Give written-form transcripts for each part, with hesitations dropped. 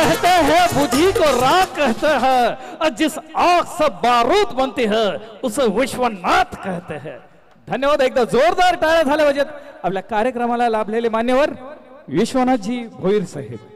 कहते हैं बुद्धि को राख कहते हैं, और जिस आग से बारूद बनती है उसे विश्वनाथ कहते हैं। धन्यवाद। एकदा जोरदार टाळ्या झाल्या पाहिजेत आपल्या कार्यक्रमाला लाभलेले मान्यवर विश्वनाथजी भोईर साहेब।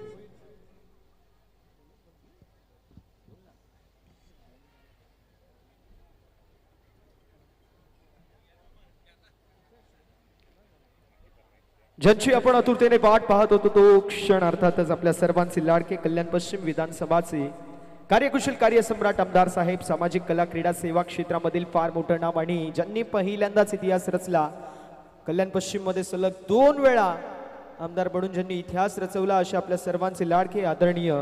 ज्यांची आपण आतुरतेने वाट पाहत होतो तो क्षण अर्थातच आपल्या सर्वांचे लाडके कल्याण पश्चिम विधानसभाचे कार्यकुशल कार्यसम्राट आमदार साहेब, सामाजिक कला क्रीडा सेवा क्षेत्रामधील फार मोठं नाव आणि ज्यांनी पहिल्यांदाच इतिहास रचला, कल्याण पश्चिम मध्ये सलग 2 वेळा आमदार बनून ज्यांनी इतिहास रचवला अशा आपल्या सर्वांचे लाडके आदरणीय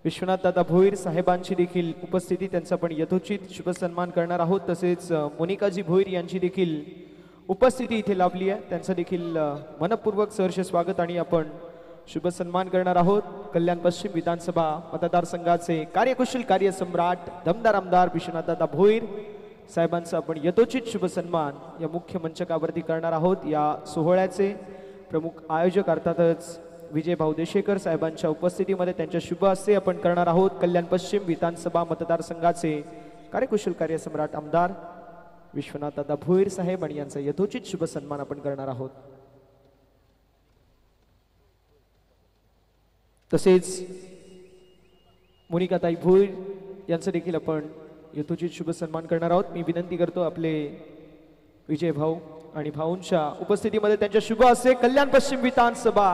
विश्वनाथ दादा भोईर साहेबांची देखील उपस्थिती, त्यांचा पण यथोचित शुभ सन्मान करणार आहोत। तसेच मोनिकाजी भोईर यांची देखील उपस्थिती इथे लाभली आहे, त्यांचं देखील मनपूर्वक सहर्ष स्वागत आणि आपण शुभ सन्मान करणार आहोत। कल्याण पश्चिम विधानसभा मतदारसंघाचे कार्यकुशल कार्यसम्राट दमदार आमदार विश्वनाथदादा भोईर साहेबांचा आपण यथोचित शुभ सन्मान या मुख्य मंचकावरती करणार आहोत। या सोहळ्याचे प्रमुख आयोजक अर्थातच विजय भाऊ देशेकर साहेबांच्या उपस्थितीमध्ये त्यांच्या शुभ हस्ते आपण करणार आहोत। कल्याण पश्चिम विधानसभा मतदारसंघाचे कार्यकुशल कार्यसम्राट आमदार विश्वनाथदादा भोईर साहेब आणि यांचा यथोचित शुभ सन्मान आपण करणार आहोत। तसेच मोनिकाताई भोईर यांचा देखील आपण यथोचित शुभ सन्मान करणार आहोत। मी विनंती करतो आपले विजय भाऊ आणि भाऊंच्या उपस्थितीमध्ये त्यांच्या शुभ हस्ते कल्याण पश्चिम विधानसभा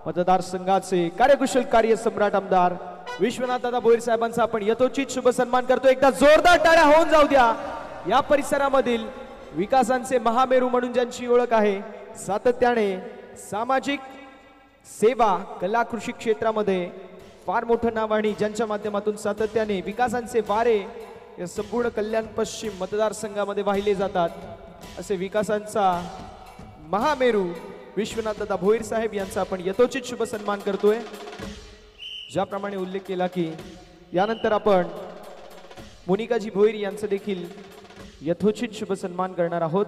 मतदारसंघाचे कार्यकुशल कार्यसम्राट आमदार विश्वनाथदादा भोईर साहेबांचा आपण यथोचित शुभ सन्मान करतो। एकदा जोरदार टाळ्या होऊन जाऊ द्या। या परिसरामधील विकासांचे महामेरू म्हणून ज्यांची ओळख आहे, सातत्याने सामाजिक सेवा कला कृषी क्षेत्रामध्ये फार मोठं नाव आणि ज्यांच्या माध्यमातून सातत्याने विकासांचे वारे या संपूर्ण कल्याण पश्चिम मतदारसंघामध्ये वाहिले जातात, असे विकासांचा महामेरू विश्वनाथदादा भोईर साहेब यांचा आपण यथोचित शुभ सन्मान करतोय। ज्याप्रमाणे उल्लेख केला की यानंतर आपण मोनिकाजी भोईर यांचा देखील यथोचित शुभ सन्मान करणार आहोत।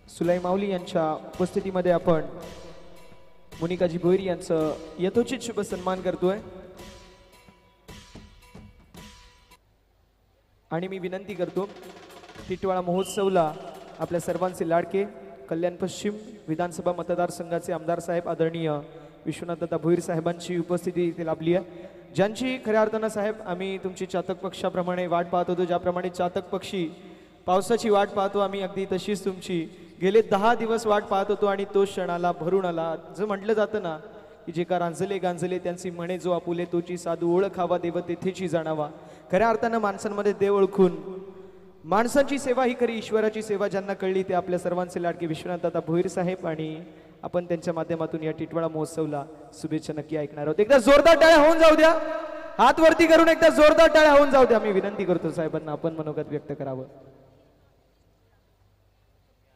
सुलाई माऊली यांच्या उपस्थितीमध्ये आपण मोनिकाजी भोईर यांचं यथोचित शुभ सन्मान करतोय आणि मी विनंती करतो टिटवाळा महोत्सवला आपल्या सर्वांचे लाडके कल्याण पश्चिम विधानसभा मतदारसंघाचे आमदार साहेब आदरणीय विश्वनाथदादा भोईर साहेबांची उपस्थिती इथे लाभली आहे, ज्यांची खऱ्या अर्थानं साहेब आम्ही तुमची चातक पक्षाप्रमाणे वाट पाहत होतो। ज्याप्रमाणे चातक पक्षी पावसाची वाट पाहतो आम्ही, अगदी तशीच तुमची गेले 10 दिवस वाट पाहत होतो आणि तो क्षणाला भरून आला। जर म्हटलं जातं ना की जे का रांजले गांजले त्यांची म्हणे जो आपुले तोची साधू ओळखावा देव तेथेची जाणावा। खऱ्या अर्थानं माणसांमध्ये देव ओळखून माणसांची सेवा ही खरी ईश्वराची सेवा ज्यांना कळली ते आपल्या सर्वांचे लाडके विश्वनाथदादा भोईर साहेब आणि आपण त्यांच्या माध्यमातून या टिटवाळा महोत्सवला शुभेच्छा नक्की ऐकणार आहोत। एकदा जोरदार टाळ्या होऊन जाऊ द्या, हात वरती करून एकदा जोरदार टाळ्या होऊन जाऊ द्या। मी विनंती करतो साहेबांना आपण मनोगत व्यक्त करावं।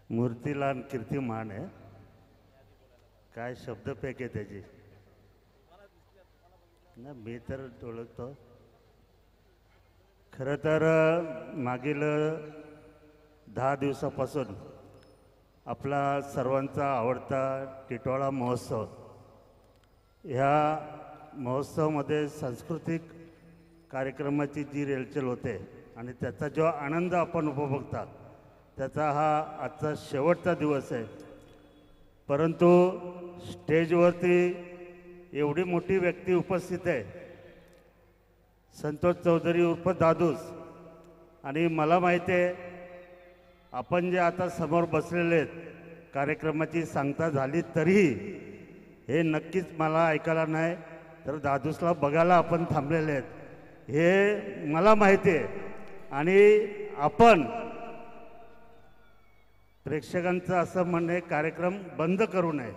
मूर्तीला कीर्तिमान आहे, काय शब्दपेक आहे त्याची ना, मी तर ओळखतो। खरं तर मागील 10 दिवसापासून आपला सर्वांचा आवडता टिटवाळा महोत्सव, ह्या महोत्सवामध्ये सांस्कृतिक कार्यक्रमाची जी रेलचेल होते आणि त्याचा जो आनंद आपण उपभोगता त्याचा हा आजचा शेवटचा दिवस आहे। परंतु स्टेजवरती एवढी मोठी व्यक्ती उपस्थित आहे, संतोष चौधरी उर्फ दादूस, आणि मला माहिती आहे आपण जे आता समोर बसलेले आहेत कार्यक्रमाची सांगता झाली तरीही हे नक्कीच मला ऐकायला नाही तर दादूसला बघायला आपण थांबलेले आहेत हे मला माहिती आहे। आणि आपण प्रेक्षकांचं असं म्हणणे कार्यक्रम बंद करू नये,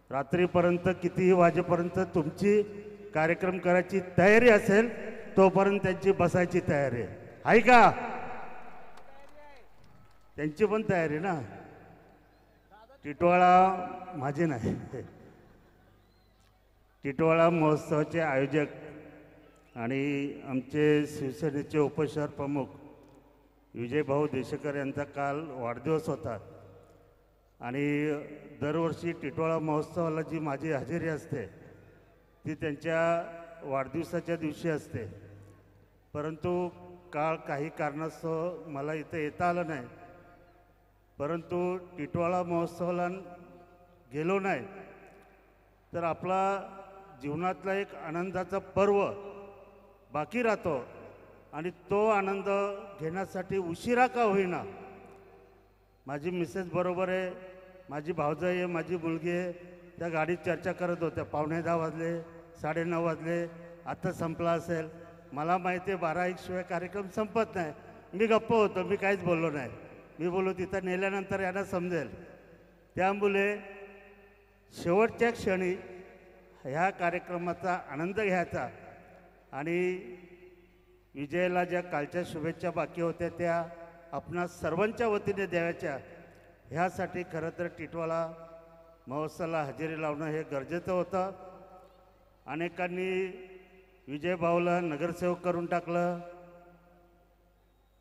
रात्रीपर्यंत कितीही वाजेपर्यंत तुमची कार्यक्रम करायची तयारी असेल तोपर्यंत त्यांची बसायची तयारी आहे का? त्यांची पण तयारी ना, टिटवाळा माझी नाही, टिटवाळा महोत्सवाचे आयोजक आणि आमचे शिवसेनेचे उपशहर प्रमुख विजयभाऊ देशेकर यांचा काल वाढदिवस होता आणि दरवर्षी टिटवाळा महोत्सवाला जी माझी हजेरी असते ती त्यांच्या वाढदिवसाच्या दिवशी असते, परंतु काल काही कारणास्तव मला इथे येता आलं नाही. परंतु टिटवाळा महोत्सवाला गेलो नाही तर आपला जीवनातला एक आनंदाचा पर्व बाकी राहतो आणि तो आनंद घेण्यासाठी उशिरा का होईना माझी मिसेस बरोबर आहे, माझी भावजाई आहे, माझी मुलगी आहे, त्या गाडीत चर्चा करत होत्या. 9:15 वाजले, 9:30 वाजले, आता संपला असेल. मला माहिती आहे 12-1 शिवाय कार्यक्रम संपत नाही. मी गप्प होतो, मी काहीच बोललो नाही. मी बोललो तिथं नेल्यानंतर यांना समजेल. त्यामुळे शेवटच्या क्षणी ह्या कार्यक्रमाचा आनंद घ्यायचा आणि विजयला ज्या कालच्या शुभेच्छा बाकी होत्या त्या आपणा सर्वांच्या वतीने द्यायच्या, ह्यासाठी खरं तर टिटवाळा महोत्सवाला हजेरी लावणं हे गरजेचं होतं. अनेकांनी विजयभाऊला नगरसेवक करून टाकलं.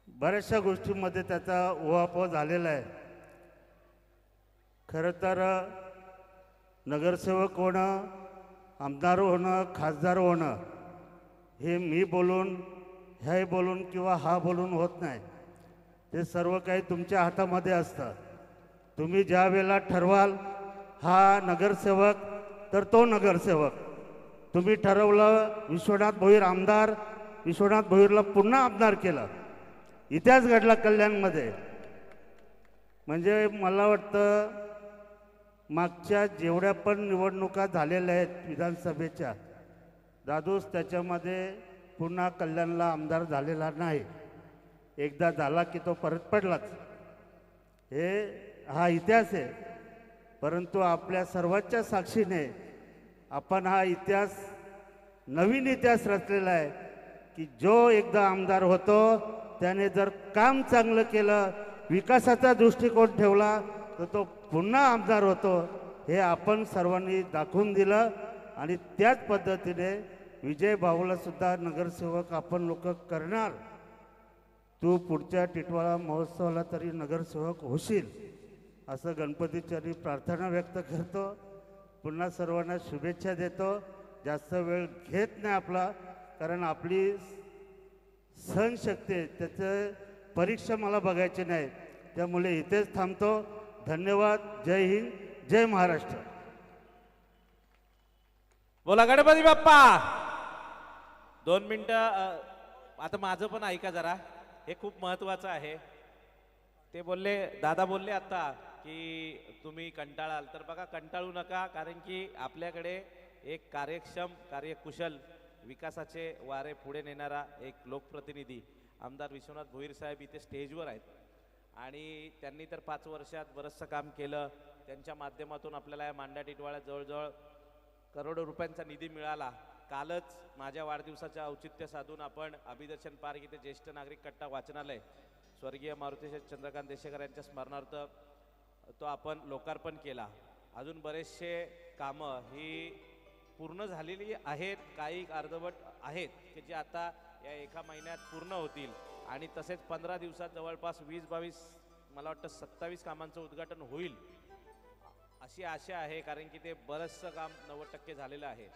बऱ्याचशा गोष्टींमध्ये त्याचा उहापोह झालेला आहे. खरं तर नगरसेवक होणं, आमदार होणं, खासदार होणं हे मी बोलून, हे बोलून किंवा हा बोलून होत नाही. ते सर्व काही तुमच्या हातामध्ये असतं. तुम्ही ज्या वेळेला ठरवाल हा नगरसेवक तर तो नगरसेवक. तुम्ही ठरवलं विश्वनाथ भोईर आमदार, विश्वनाथ भोईरला पुन्हा आमदार केलं. इतिहास घडला कल्याणमध्ये. म्हणजे मला वाटतं मागच्या जेवढ्या पण निवडणुका झालेल्या आहेत विधानसभेच्या, दादूस त्याच्यामध्ये पुन्हा कल्याणला आमदार झालेला नाही. एकदा झाला की तो परत पडलाच. हा इतिहास आहे. परंतु आपल्या सर्वांच्या साक्षीने आपण हा इतिहास, नवीन इतिहास रचलेला आहे की जो एकदा आमदार होतो त्याने जर काम चांगलं केलं, विकासाचा दृष्टिकोन ठेवला तर तो पुन्हा आमदार होतो. हे आपण सर्वांनी दाखवून दिलं आणि त्याच पद्धतीने विजयभाऊला सुद्धा नगरसेवक आपण लोक करणार. तू पुढच्या टिटवाळा महोत्सवाला तरी नगरसेवक होशील असं गणपतीचरणी प्रार्थना व्यक्त करतो. पुन्हा सर्वांना शुभेच्छा देतो. जास्त वेळ घेत नाही आपला, कारण आपली सहनशक्ती त्याचं परीक्षा मला बघायची नाही. त्यामुळे इथेच थांबतो. धन्यवाद. जय हिंद, जय महाराष्ट्र. बोला गणपती बाप्पा. 2 मिनिटं आता माझं पण ऐका जरा, हे खूप महत्वाचं आहे. ते बोलले, दादा बोलले आता की तुम्ही कंटाळाल, तर बघा कंटाळू नका, कारण की आपल्याकडे एक कार्यक्षम, कार्यकुशल, विकासाचे वारे पुढे नेणारा एक लोकप्रतिनिधी आमदार विश्वनाथ भोईर साहेब इथे स्टेजवर आहेत आणि त्यांनी तर 5 वर्षात बरंचसं काम केलं. त्यांच्या माध्यमातून आपल्याला या मांडा टिटवाळ्यात जवळजवळ करोडो रुपयांचा निधी मिळाला. कालच माझ्या वाढदिवसाच्या औचित्य साधून आपण अभिदर्शन पार्क इथे ज्येष्ठ नागरिक कट्टा वाचनालय स्वर्गीय मारुती चंद्रकांत देशेकर यांच्या स्मरणार्थ तो आपण लोकार्पण केला. अजून बरेचसे कामं ही पूर्ण झालेली आहेत, काही अर्धवट आहेत की जे आता या 1 महिन्यात पूर्ण होतील आणि तसेच 15 दिवसात जवळपास 20-22, मला वाटतं 27 कामांचं उद्घाटन होईल अशी आशा आहे, कारण की ते बरंचसं काम 90% झालेलं आहे.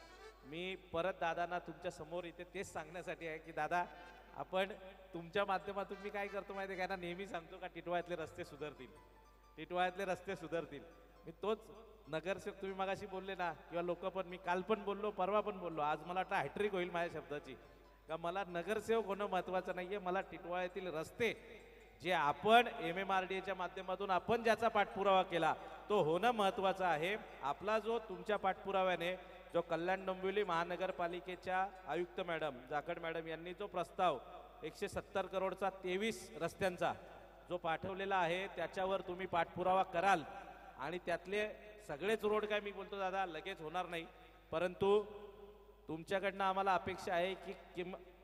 मी परत दादांना तुमच्या समोर इथे तेच सांगण्यासाठी आहे की दादा, आपण तुमच्या माध्यमातून मी काय करतो माहिती आहे का, नेहमी सांगतो का टिटवाळ्यातले रस्ते सुधारतील, टिटवाळ्यातले रस्ते सुधारतील. मी तोच नगरसेवक, तुम्ही मगाशी बोलले ना, किंवा लोक पण, मी काल पण बोललो, परवा पण बोललो, आज मला वाटतं हॅट्रिक होईल माझ्या शब्दाची, का मला नगरसेवक होणं महत्त्वाचं नाही आहे. मला टिटवाळ्यातील रस्ते जे आपण MMRDAच्या माध्यमातून आपण ज्याचा पाठपुरावा केला तो होणं महत्त्वाचं आहे. आपला जो तुमच्या पाठपुराव्याने जो कल्याण डोंबिवली महानगरपालिकेच्या आयुक्त मॅडम जाखड मॅडम यांनी जो प्रस्ताव 170 करोडचा 23 रस्त्यांचा जो पाठवलेला आहे त्याच्यावर तुम्ही पाठपुरावा कराल आणि त्यातले सगळेच रोड, काय मी बोलतो दादा लगेच होणार नाही, परंतु तुमच्याकडनं आम्हाला अपेक्षा आहे की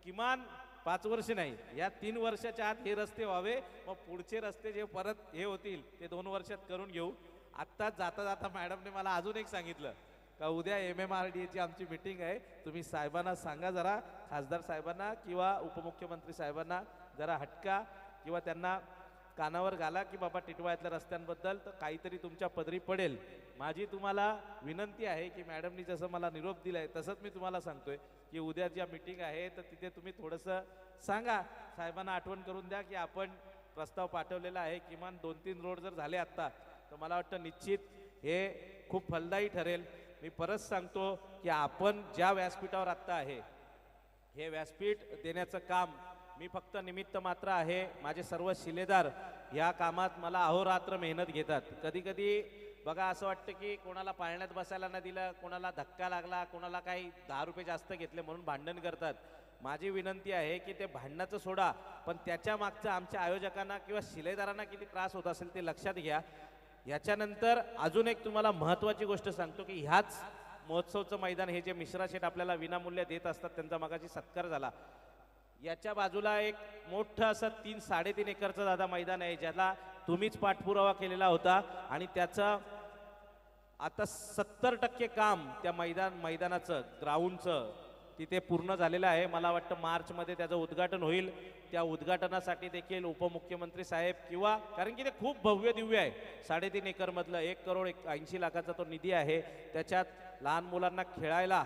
किमान 5 वर्ष नाही, या 3 वर्षाच्या आत हे रस्ते व्हावे. मग पुढचे रस्ते जे परत हे होतील ते 2 वर्षात करून घेऊ. आत्ताच जाता जाता मॅडमने मला अजून एक सांगितलं का उद्या MMRDA ची आमची मीटिंग आहे, तुम्ही साहेबांना सांगा जरा, खासदार साहेबांना किंवा उपमुख्यमंत्री साहेबांना जरा हटका किंवा त्यांना कानावर घाला की बाबा टिटवाळ्यातल्या रस्त्यांबद्दल तर काहीतरी तुमच्या पदरी पडेल. माझी तुम्हाला विनंती आहे की मॅडमनी जसं मला निरोप दिलाय तसंच मी तुम्हाला सांगतोय की उद्या ज्या मीटिंग आहे तर तिथे तुम्ही थोडंसं सांगा, साहेबांना आठवण करून द्या की आपण प्रस्ताव पाठवलेला आहे. किमान 2-3 रोड जर झाले आत्ता तर मला वाटतं निश्चित हे खूप फलदायी ठरेल. मी परत सांगतो की आपण ज्या व्यासपीठावर आत्ता आहे हे व्यासपीठ देण्याचं काम मी फक्त निमित्त मात्र आहे. माझे सर्व शिलेदार या कामात मला अहोरात्र मेहनत घेतात. कधी कधी बघा असं वाटतं की कोणाला पाळण्यात बसायला नाही दिलं, कोणाला धक्का लागला, कोणाला काही 10 रुपये जास्त घेतले म्हणून भांडण करतात. माझी विनंती आहे की ते भांडणाचं सोडा, पण त्याच्या मागचं आमच्या आयोजकांना किंवा शिलेदारांना किती त्रास होत असेल ते लक्षात घ्या. याच्यानंतर अजून एक तुम्हाला महत्त्वाची गोष्ट सांगतो की ह्याच महोत्सवचं मैदान हे जे मिश्रा शेठ आपल्याला विनामूल्य देत असतात त्यांचा मगाशी सत्कार झाला, याच्या बाजूला एक मोठं असं 3-3.5 एकरचं दादा मैदान आहे ज्याला तुम्हीच पाठपुरावा केलेला होता आणि त्याचं आता 70% काम त्या मैदानाचं ग्राउंडचं तिथे पूर्ण झालेलं आहे. मला वाटतं मार्चमध्ये त्याचं उद्घाटन होईल. त्या उद्घाटनासाठी देखील उपमुख्यमंत्री साहेब किंवा कारण की ते खूप भव्य दिव्य आहे, 3.5 एकरमधलं 1,80,00,000चा तो निधी आहे. त्याच्यात लहान मुलांना खेळायला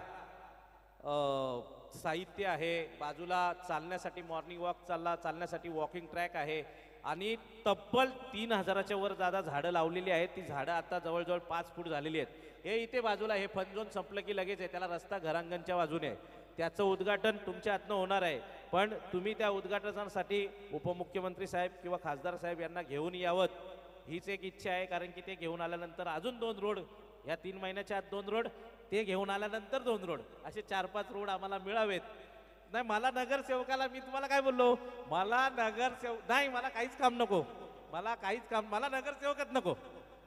साहित्य आहे, बाजूला चालण्यासाठी मॉर्निंग वॉक चालण्यासाठी वॉकिंग ट्रॅक आहे आणि तब्बल 3,000च्या वर दादा झाडं लावलेली आहेत. ती झाडं आता जवळजवळ 5 फूट झालेली आहेत. हे इथे बाजूला हे फन झोन संपलं की लगेच आहे, त्याला रस्ता घरांगणच्या बाजूने आहे. त्याचं उद्घाटन तुमच्या हातनं होणार आहे, पण तुम्ही त्या उद्घाटनासाठी उपमुख्यमंत्री साहेब किंवा खासदार साहेब यांना घेऊन यावं हीच एक इच्छा आहे. कारण की ते घेऊन आल्यानंतर अजून 2 रोड, या 3 महिन्याच्या आत 2 रोड, ते घेऊन आल्यानंतर 2 रोड, असे 4-5 रोड आम्हाला मिळावेत. नाही मला नगरसेवकाला मी तुम्हाला काय बोललो, मला नगरसेवक नाही, मला काहीच काम नको, मला नगरसेवकच नको,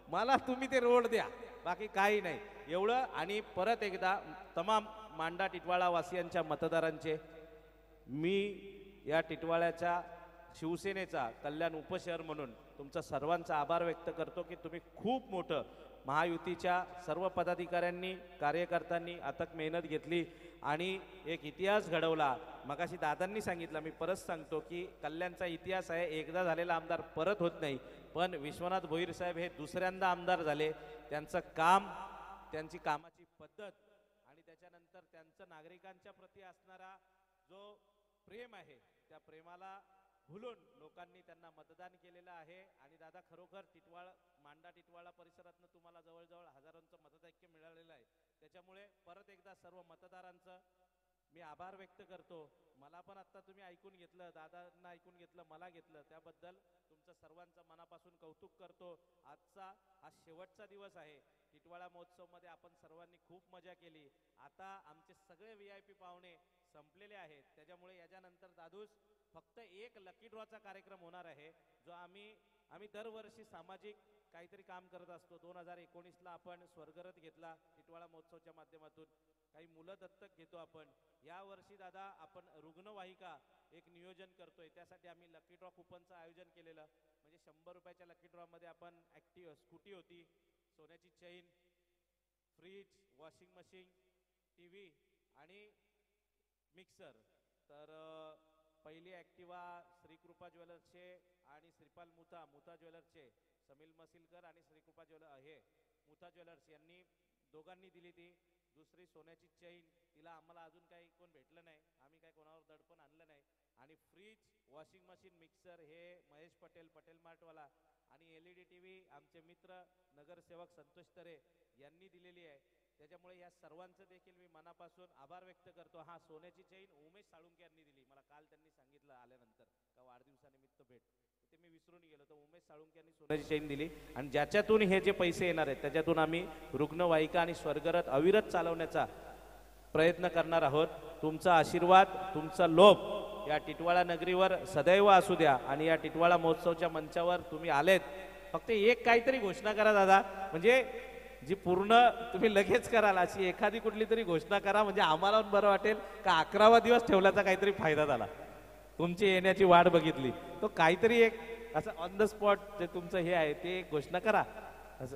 मला तुम्ही ते रोड द्या, बाकी काही नाही एवढं. आणि परत एकदा तमाम मांडा टिटवाळा वासियांच्या मतदारांचे मी या टिटवाळ्याच्या शिवसेनेचा कल्याण उपशहर म्हणून तुमचा सर्वांचा आभार व्यक्त करतो की तुम्ही खूप मोठं महायुतीच्या सर्व पदाधिकाऱ्यांनी कार्यकर्त्यांनी अथक मेहनत घेतली आणि एक इतिहास घडवला. मगाशी दादांनी सांगितलं, मी परत सांगतो की कल्याणचा इतिहास आहे, एकदा झालेला आमदार परत होत नाही. पण विश्वनाथ भोईर साहेब हे दुसऱ्यांदा आमदार झाले. त्यांचं काम, त्यांची कामाची पद्धत आणि त्याच्यानंतर त्यांचं नागरिकांच्या प्रती असणारा जो प्रेम आहे त्या प्रेमाला भुलून लोकांनी त्यांना मतदान केलेलं आहे. आणि दादा खरोखर मांडा टिटवाळा परिसरातनं तुम्हाला जवळजवळ हजारांचं मतदैक्य मिळालेलं आहे. त्याच्यामुळे परत एकदा सर्व मतदारांचं मी आभार व्यक्त करतो. मला पण आता तुम्ही ऐकून घेतलं, दादांना ऐकून घेतलं, मला घेतलं, त्याबद्दल तुमचं सर्वांचं मनापासून कौतुक करतो. आजचा हा शेवटचा दिवस आहे. टिटवाळा महोत्सवमध्ये आपण सर्वांनी खूप मजा केली. आता आमचे सगळे VIP पाहुणे संपलेले आहेत. त्याच्यामुळे याच्यानंतर दादूस फक्त एक लकी ड्रॉचा कार्यक्रम होणार आहे जो आम्ही दरवर्षी सामाजिक काहीतरी काम करत असतो. 2019ला आपण स्वर्गरथ घेतला टिटवाळा महोत्सवच्या माध्यमातून, काही मुलं दत्तक घेतो आपण. या वर्षी दादा आपण रुग्णवाहिका एक नियोजन करतोय, त्यासाठी आम्ही लकी ड्रॉ कुपनचं आयोजन केलेलं. म्हणजे 100 रुपयाच्या लकी ड्रॉ मध्ये आपण स्कूटी होती, सोन्याची chain, fridge, washing machine, TV आणि मिक्सर. तर पहिली ॲक्टिवा श्रीकृपा ज्वेलर्सचे आणि श्रीपाल मुथा ज्वेलर्सचे समील मसिलकर आणि श्रीकृपा मुथा ज्वेलर्स यांनी दोघांनी दिली ती. दुसरी सोन्याची चैन, तिला आम्हाला अजून काही कोण भेटलं नाही, आम्ही काही कोणावर दडपण आणलं नाही. आणि फ्रीज, वॉशिंग मशीन, मिक्सर हे महेश पटेल मार्टवाला आणि LED TV आमचे मित्र नगरसेवक संतोष तरे यांनी दिलेली आहे. त्याच्यामुळे या सर्वांचं देखील मी मनापासून आभार व्यक्त करतो. हा सोन्याची चैन उमेश साळुंके यांनी दिली, मला काल त्यांनी सांगितलं आल्यानंतर का वाढदिवसानिमित्त भेट, ते मी विसरून गेलो. तर उमेश साळुंके यांनी सोन्याची चैन दिली आणि ज्याच्यातून हे जे पैसे येणार आहेत त्याच्यातून आम्ही रुग्णवाहिका आणि स्वर्गरथ अविरत चालवण्याचा प्रयत्न करणार आहोत. तुमचा आशीर्वाद, तुमचा लोभ या टिटवाळा नगरीवर सदैव असू द्या. आणि या टिटवाळा महोत्सवच्या मंचावर तुम्ही आलेत, फक्त एक काहीतरी घोषणा करा दादा, म्हणजे जी पूर्ण तुम्ही लगेच कराल अशी एखादी कुठली तरी घोषणा करा, म्हणजे आम्हाला पण बरं वाटेल का 11वा दिवस ठेवल्याचा काहीतरी फायदा झाला, तुमची येण्याची वाट बघितली. तो काहीतरी एक असं ऑन द स्पॉट जे तुमचं हे आहे ते घोषणा करा. असं